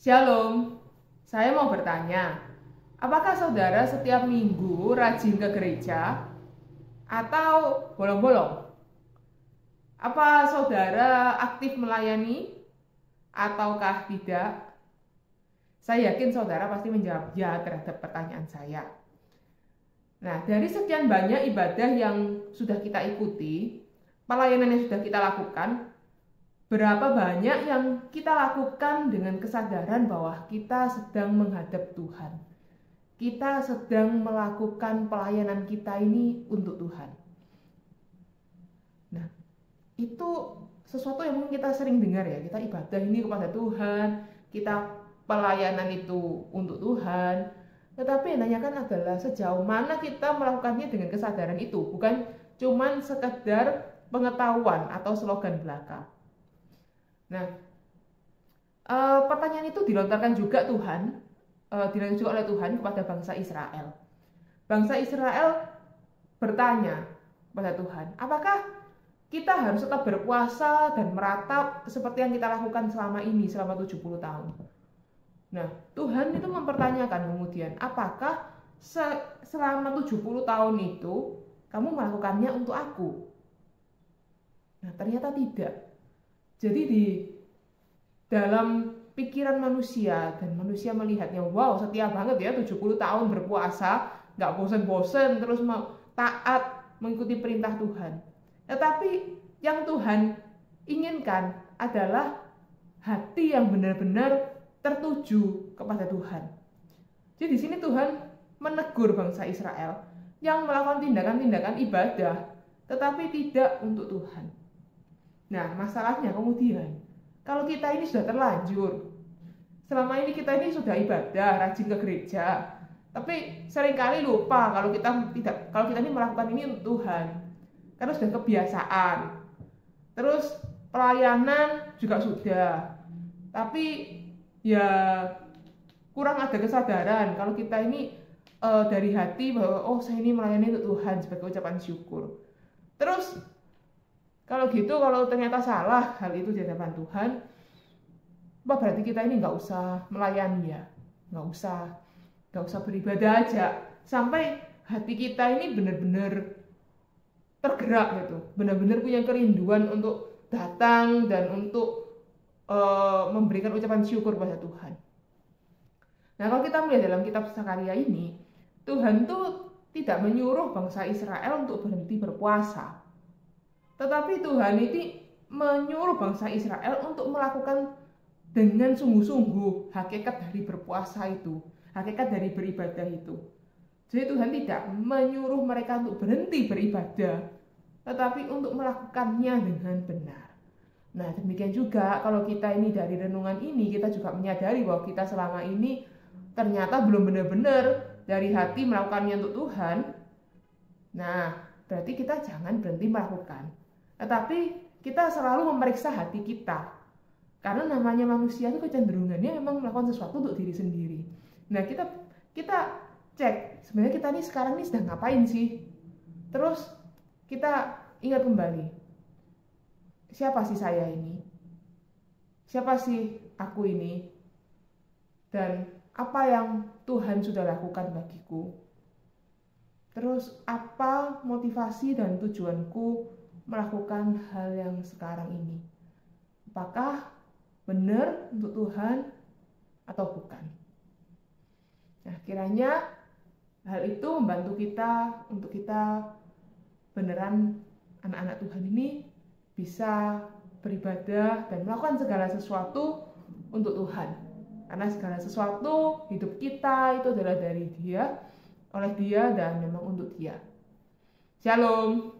Shalom, saya mau bertanya, apakah saudara setiap minggu rajin ke gereja atau bolong-bolong? Apa saudara aktif melayani ataukah tidak? Saya yakin saudara pasti menjawab ya terhadap pertanyaan saya. Nah, dari sekian banyak ibadah yang sudah kita ikuti, pelayanan yang sudah kita lakukan, berapa banyak yang kita lakukan dengan kesadaran bahwa kita sedang menghadap Tuhan. Kita sedang melakukan pelayanan kita ini untuk Tuhan. Nah, itu sesuatu yang mungkin kita sering dengar ya. Kita ibadah ini kepada Tuhan, kita pelayanan itu untuk Tuhan. Tetapi yang nanyakan adalah sejauh mana kita melakukannya dengan kesadaran itu. Bukan cuman sekedar pengetahuan atau slogan belaka. Nah, pertanyaan itu dilontarkan juga oleh Tuhan kepada bangsa Israel. Bangsa Israel bertanya kepada Tuhan, apakah kita harus tetap berpuasa dan meratap seperti yang kita lakukan selama ini, selama 70 tahun? Nah, Tuhan itu mempertanyakan kemudian, apakah selama 70 tahun itu kamu melakukannya untuk aku? Nah, ternyata tidak. Jadi di dalam pikiran manusia, dan manusia melihatnya, wow setia banget ya 70 tahun berpuasa, gak bosen-bosen, terus mau taat mengikuti perintah Tuhan. Tetapi yang Tuhan inginkan adalah hati yang benar-benar tertuju kepada Tuhan. Jadi di sini Tuhan menegur bangsa Israel yang melakukan tindakan-tindakan ibadah, tetapi tidak untuk Tuhan. Nah, masalahnya kemudian, kalau kita ini sudah terlanjur, selama ini kita ini sudah ibadah, rajin ke gereja, tapi seringkali lupa kalau kita ini melakukan ini untuk Tuhan, karena sudah kebiasaan. Terus pelayanan juga sudah, tapi ya kurang ada kesadaran kalau kita ini dari hati bahwa oh saya ini melayani untuk Tuhan sebagai ucapan syukur. Terus kalau ternyata salah hal itu di hadapan Tuhan, berarti kita ini nggak usah melayani ya, nggak usah beribadah aja, sampai hati kita ini benar-benar tergerak gitu, benar-benar punya kerinduan untuk datang dan untuk memberikan ucapan syukur pada Tuhan. Nah, kalau kita melihat dalam kitab Sakaria ini, Tuhan tuh tidak menyuruh bangsa Israel untuk berhenti berpuasa. Tetapi Tuhan ini menyuruh bangsa Israel untuk melakukan dengan sungguh-sungguh hakikat dari berpuasa itu, hakikat dari beribadah itu. Jadi Tuhan tidak menyuruh mereka untuk berhenti beribadah, tetapi untuk melakukannya dengan benar. Nah, demikian juga kalau kita ini dari renungan ini, kita juga menyadari bahwa kita selama ini ternyata belum benar-benar dari hati melakukannya untuk Tuhan. Nah, berarti kita jangan berhenti melakukan. Tetapi kita selalu memeriksa hati kita. Karena namanya manusia itu kecenderungannya memang melakukan sesuatu untuk diri sendiri. Nah, kita cek, sebenarnya kita ini sekarang ini sedang ngapain sih? Terus kita ingat kembali, siapa sih saya ini? Siapa sih aku ini? Dan apa yang Tuhan sudah lakukan bagiku? Terus apa motivasi dan tujuanku melakukan hal yang sekarang ini? Apakah benar untuk Tuhan atau bukan? Nah, kiranya hal itu membantu kita untuk kita beneran anak-anak Tuhan ini bisa beribadah dan melakukan segala sesuatu untuk Tuhan. Karena segala sesuatu hidup kita itu adalah dari Dia, oleh Dia, dan memang untuk Dia. Shalom.